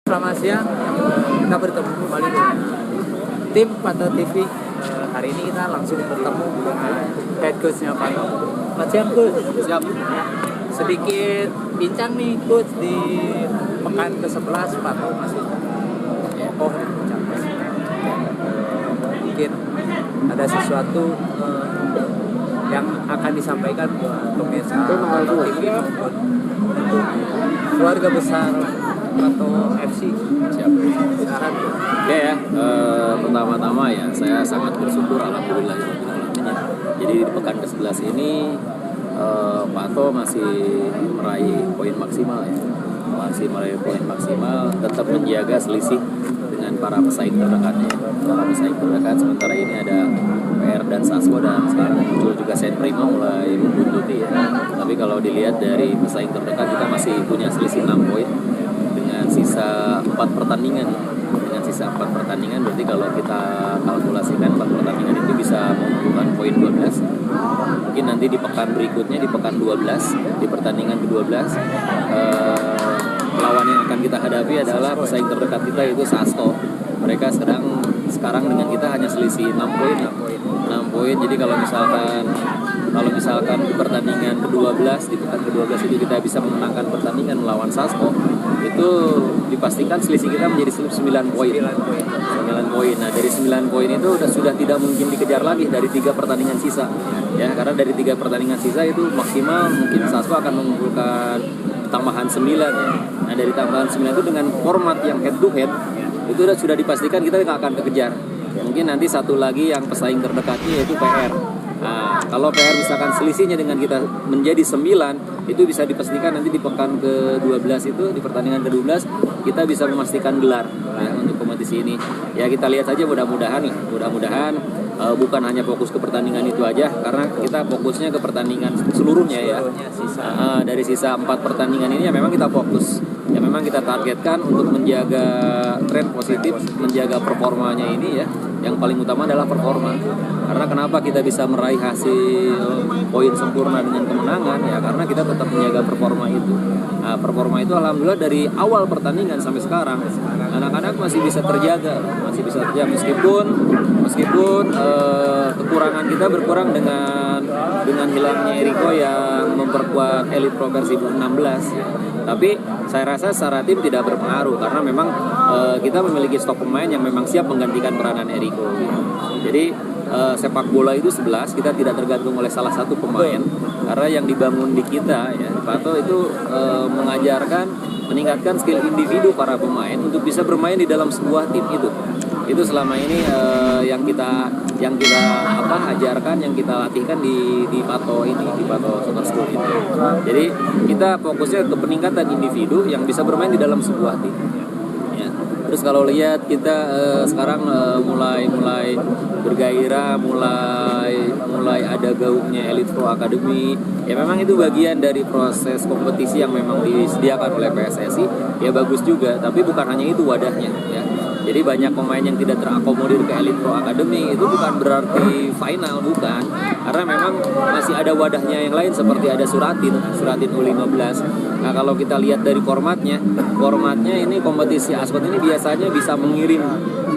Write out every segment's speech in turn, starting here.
Selamat siang, kita bertemu kembali dengan tim Pantau TV. Hari ini kita langsung bertemu dengan head coachnya Pantau. Selamat siang coach. Siap. Sedikit bincang nih coach di pekan ke-11 Pantau masih mungkin ada sesuatu yang akan disampaikan buat pemirsa Pantau TV maupun untuk keluarga besar Pantau FC. Siap. Silakan. Oke ya, pertama-tama ya saya sangat bersyukur alhamdulillah ya. Jadi di pekan ke-11 ini Pantau masih meraih poin maksimal ya. Masih meraih poin maksimal, tetap menjaga selisih dengan para pesaing terdekatnya. Para pesaing terdekat sementara ini ada PR dan Sasko, dan sekarang muncul juga Saint Prima mulai membuntuti ya. Tapi kalau dilihat dari pesaing terdekat, kita masih punya selisih 6 poin dengan sisa 4 pertandingan. Dengan sisa 4 pertandingan berarti kalau kita kalkulasikan 4 pertandingan itu bisa mengumpulkan poin 12. Mungkin nanti di pekan berikutnya, di pekan 12, di pertandingan ke-12 lawan yang akan kita hadapi adalah pesaing terdekat kita, yaitu Sasko. Mereka sekarang dengan kita hanya selisih 6 poin. 6 poin. Jadi kalau misalkan di pertandingan ke-12, di pekan ke-12 itu kita bisa memenangkan pertandingan melawan Sasko, itu dipastikan selisih kita menjadi 9 poin. 9 poin. Nah, dari 9 poin itu sudah tidak mungkin dikejar lagi dari 3 pertandingan sisa. Ya, karena dari 3 pertandingan sisa itu maksimal mungkin Sasko akan mengumpulkan tambahan 9 ya. Nah, dari tambahan 9 itu dengan format yang head to head itu sudah dipastikan kita nggak akan kekejar. Mungkin nanti satu lagi yang pesaing terdekatnya yaitu PR. Nah, kalau PR misalkan selisihnya dengan kita menjadi 9, itu bisa dipastikan nanti di pekan ke-12 itu, di pertandingan ke-12 kita bisa memastikan gelar ya, untuk kompetisi ini. Ya, kita lihat saja mudah-mudahan bukan hanya fokus ke pertandingan itu aja, karena kita fokusnya ke pertandingan seluruhnya ya. Dari sisa 4 pertandingan ini ya memang kita fokus. Ya memang kita targetkan untuk menjaga tren positif, menjaga performanya ini ya. Yang paling utama adalah performa. Karena kenapa kita bisa meraih hasil poin sempurna dengan kemenangan ya, karena kita tetap menjaga performa itu. Nah, performa itu alhamdulillah dari awal pertandingan sampai sekarang anak-anak masih bisa terjaga meskipun kekurangan kita berkurang dengan hilangnya Eriko yang memperkuat Elite Pro versi 16 ya. Tapi saya rasa secara tim tidak berpengaruh karena memang kita memiliki stok pemain yang memang siap menggantikan peranan Eriko gitu. Jadi sepak bola itu 11, kita tidak tergantung oleh salah satu pemain, karena yang dibangun di kita ya Pato itu meningkatkan skill individu para pemain untuk bisa bermain di dalam sebuah tim itu selama ini yang kita ajarkan, yang kita latihkan di Pato ini, di Pato Soccer School ini. Jadi kita fokusnya ke peningkatan individu yang bisa bermain di dalam sebuah tim. Ya. Terus kalau lihat kita sekarang mulai bergairah, mulai ada gaungnya Elite Pro Academy. Ya memang itu bagian dari proses kompetisi yang memang disediakan oleh PSSI. Ya bagus juga, tapi bukan hanya itu wadahnya ya. Jadi banyak pemain yang tidak terakomodir ke Elite Pro Academy itu bukan berarti final, bukan. Karena memang masih ada wadahnya yang lain seperti ada Suratin U15. Nah, kalau kita lihat dari formatnya ini kompetisi ASKOT ini biasanya bisa mengirim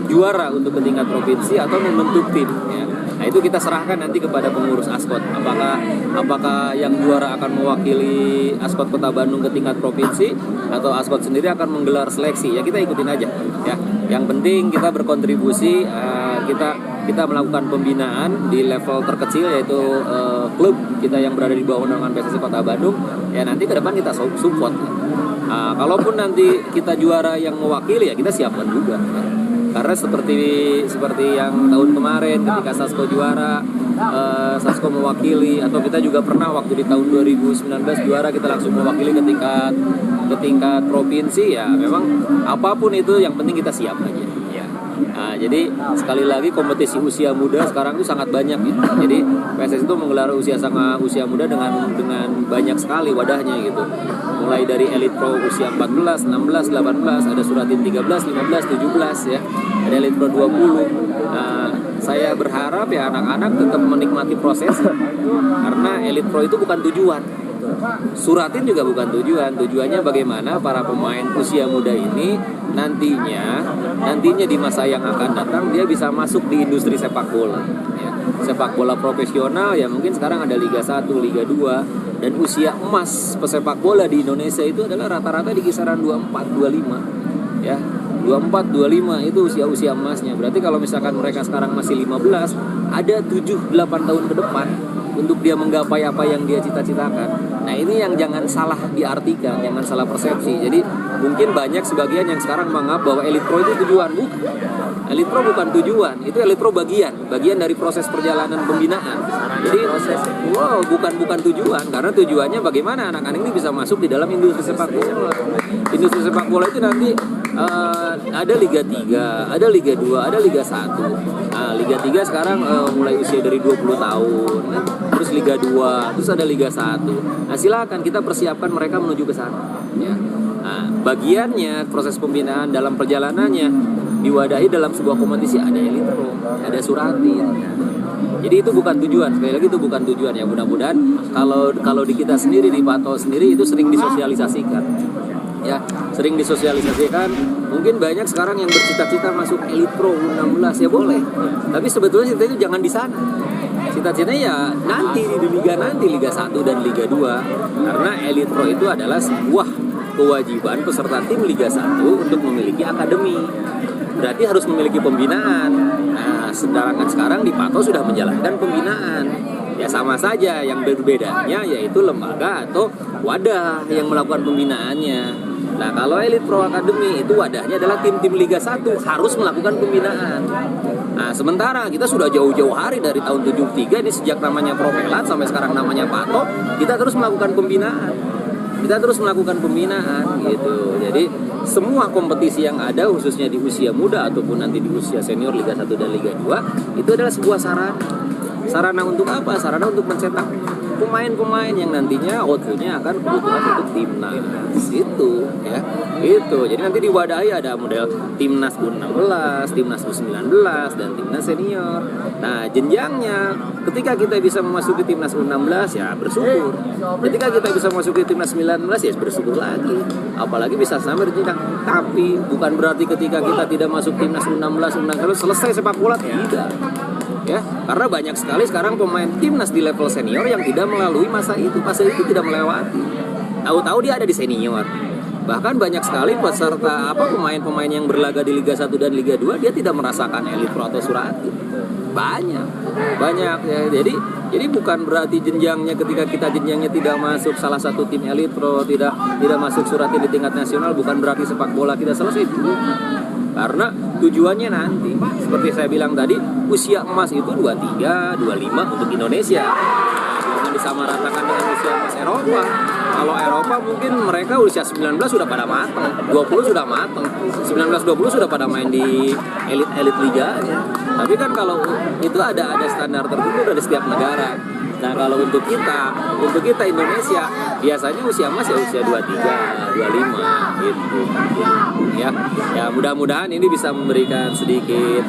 juara untuk ke tingkat provinsi atau membentuk tim ya. Nah, itu kita serahkan nanti kepada pengurus ASKOT. Apakah yang juara akan mewakili ASKOT Kota Bandung ke tingkat provinsi atau ASKOT sendiri akan menggelar seleksi? Ya kita ikutin aja ya. Yang penting kita berkontribusi, kita melakukan pembinaan di level terkecil yaitu klub kita yang berada di bawah naungan PSSI Kota Bandung. Ya nanti ke depan kita support. Kalaupun nanti kita juara yang mewakili ya kita siapkan juga. Karena seperti yang tahun kemarin ketika Sasko juara, Sasko mewakili, atau kita juga pernah waktu di tahun 2019 juara kita langsung mewakili ke tingkat provinsi ya. Memang apapun itu yang penting kita siap aja ya. Nah, jadi sekali lagi kompetisi usia muda sekarang itu sangat banyak ya. Jadi PSSI itu menggelar usia muda dengan banyak sekali wadahnya gitu. Mulai dari Elite Pro usia 14, 16, 18, ada Suratin 13, 15, 17 ya. Ada Elite Pro 20. Nah, saya berharap ya anak-anak tetap menikmati proses karena Elite Pro itu bukan tujuan. suratin juga bukan tujuan. Tujuannya bagaimana para pemain usia muda ini nantinya di masa yang akan datang dia bisa masuk di industri sepak bola. Ya. Sepak bola profesional ya mungkin sekarang ada Liga 1, Liga 2, dan usia emas pesepak bola di Indonesia itu adalah rata-rata di kisaran 24-25 ya. 24-25 itu usia emasnya. Berarti kalau misalkan mereka sekarang masih 15, ada 7-8 tahun ke depan untuk dia menggapai apa yang dia cita-citakan. Nah ini yang jangan salah diartikan, jangan salah persepsi. Jadi mungkin banyak sebagian yang sekarang menganggap bahwa Elite Pro itu tujuan. Bukan. Elite Pro bukan tujuan, itu Elite Pro bagian dari proses perjalanan pembinaan. Jadi bukan tujuan, karena tujuannya bagaimana anak-anak ini bisa masuk di dalam industri sepak bola. Industri sepak bola itu nanti ada Liga 3, ada Liga 2, ada Liga 1. Nah, Liga 3 sekarang mulai usia dari 20 tahun. Terus Liga 2, terus ada Liga 1. Nah, silakan kita persiapkan mereka menuju ke sana. Ya. Nah, bagiannya proses pembinaan dalam perjalanannya diwadahi dalam sebuah kompetisi ada Elite Pro, ada suratin. Jadi itu bukan tujuan, sekali lagi itu bukan tujuan ya. Mudah-mudahan kalau di kita sendiri, di Pato sendiri itu sering disosialisasikan. Ya, sering disosialisasikan. Mungkin banyak sekarang yang bercita-cita masuk Elite Pro U16 ya boleh. Tapi sebetulnya cita itu jangan di sana. Cita-citanya ya nanti di Liga 1 dan Liga 2. Karena Elite Pro itu adalah sebuah kewajiban peserta tim Liga 1 untuk memiliki akademi. Berarti harus memiliki pembinaan. Nah, sedangkan sekarang di Pato sudah menjalankan pembinaan. Ya sama saja, yang berbedanya yaitu lembaga atau wadah yang melakukan pembinaannya. Nah kalau Elite Pro Academy itu wadahnya adalah tim-tim Liga 1 harus melakukan pembinaan. Nah sementara kita sudah jauh-jauh hari dari tahun 73 ini sejak namanya Propelat sampai sekarang namanya Pato, kita terus melakukan pembinaan. Gitu. Jadi semua kompetisi yang ada khususnya di usia muda ataupun nanti di usia senior Liga 1 dan Liga 2 itu adalah sebuah sarana untuk apa? Sarana untuk mencetak pemain-pemain yang nantinya outputnya akan kebutuhan untuk timnas itu ya. Itu. Jadi nanti diwadahi ada model timnas U16, timnas U19 dan timnas senior. Nah, jenjangnya ketika kita bisa memasuki timnas U16 ya bersyukur. Ketika kita bisa memasuki timnas 19 ya bersyukur lagi. Apalagi bisa sampai berjenjang. Tapi bukan berarti ketika kita tidak masuk timnas U16 selesai sepak bola, tidak. Ya, karena banyak sekali sekarang pemain timnas di level senior yang tidak melalui masa itu tidak melewati. Tahu-tahu dia ada di senior. Bahkan banyak sekali peserta pemain-pemain yang berlaga di Liga 1 dan Liga 2 dia tidak merasakan Elite Pro atau suratin. Banyak ya. Jadi bukan berarti jenjangnya ketika kita jenjangnya tidak masuk salah satu tim Elite Pro, tidak masuk suratin di tingkat nasional, bukan berarti sepak bola kita selesai. Karena tujuannya nanti seperti saya bilang tadi, usia emas itu 23, 25 untuk Indonesia. Jangan disamaratakan dengan usia emas Eropa. Kalau Eropa mungkin mereka usia 19 sudah pada matang, 20 sudah matang, 19-20 sudah pada main di elit liganya. Tapi kan kalau itu ada standar tertentu dari setiap negara. Nah kalau untuk kita Indonesia biasanya usia emas ya usia 23, 25 gitu. Ya mudah-mudahan ini bisa memberikan sedikit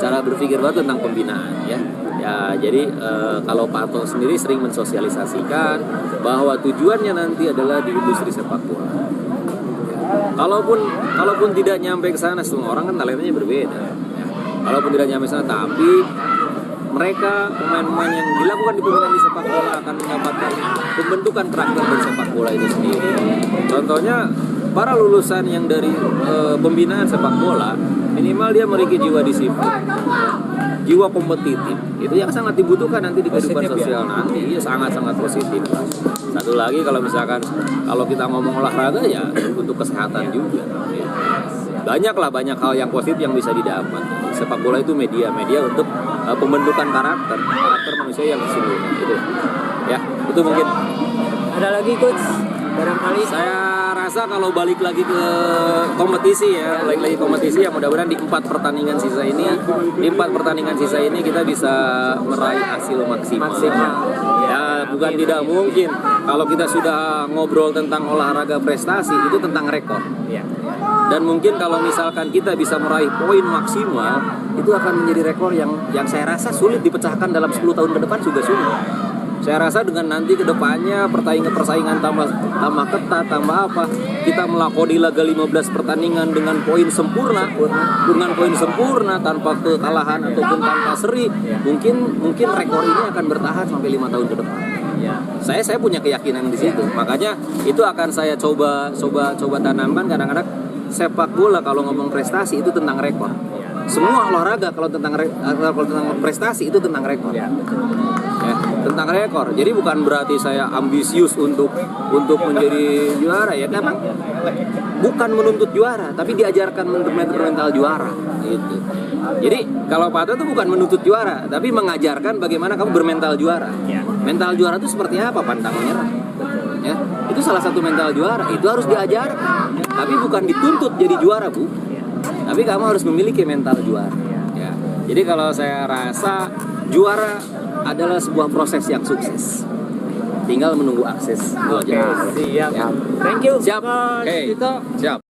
cara berpikir baru tentang pembinaan ya. Ya jadi kalau Pato sendiri sering mensosialisasikan bahwa tujuannya nanti adalah di industri sepak bola. Kalaupun tidak nyampe ke sana, semua orang kan talentanya berbeda. Ya. Kalaupun tidak nyampe ke sana, tapi mereka pemain-pemain yang dilakukan di pembinaan di sepak bola akan mendapatkan pembentukan karakter dari sepak bola itu sendiri. Contohnya para lulusan yang dari pembinaan sepak bola minimal dia memiliki jiwa disiplin, jiwa kompetitif. Itu yang sangat dibutuhkan nanti di kehidupan sosial nanti. Iya sangat-sangat positif. Satu lagi kalau kita ngomong olahraga ya untuk kesehatan juga. Ya. Banyak hal yang positif yang bisa didapat. Sepak bola itu media untuk pembentukan karakter manusia yang sesungguhnya itu. Ya, itu mungkin. Ada lagi coach? Barangkali saya rasa kalau balik lagi ke kompetisi ya, mudah-mudahan di 4 pertandingan sisa ini kita bisa meraih hasil maksimal. Ya, bukan tidak mungkin kalau kita sudah ngobrol tentang olahraga prestasi itu tentang rekor. Ya. Dan mungkin kalau misalkan kita bisa meraih poin maksimal, itu akan menjadi rekor yang saya rasa sulit dipecahkan dalam 10 tahun ke depan juga sulit. Saya rasa dengan nanti kedepannya persaingan tambah ketat, tambah apa, kita melakoni laga 15 pertandingan dengan poin sempurna, tanpa kekalahan ataupun tanpa seri, mungkin rekor ini akan bertahan sampai 5 tahun ke depan. Saya punya keyakinan di situ. Makanya itu akan saya coba tanamkan. Kadang-kadang sepak bola kalau ngomong prestasi itu tentang rekor. Semua olahraga kalau tentang prestasi itu tentang rekor. Ya, tentang rekor. Jadi bukan berarti saya ambisius untuk menjadi juara ya, memang bukan menuntut juara, tapi diajarkan mental juara gitu. Jadi kalau Pato itu bukan menuntut juara, tapi mengajarkan bagaimana kamu bermental juara. Mental juara itu seperti apa? Pantang menyerah. Ya, itu salah satu mental juara. Itu harus diajarkan. Tapi bukan dituntut jadi juara, Bu. Tapi kamu harus memiliki mental juara. Ya. Jadi kalau saya rasa juara adalah sebuah proses yang sukses. Tinggal menunggu akses. Siap. Ya. Thank you. Siap. Coach Oke. Tito. Siap.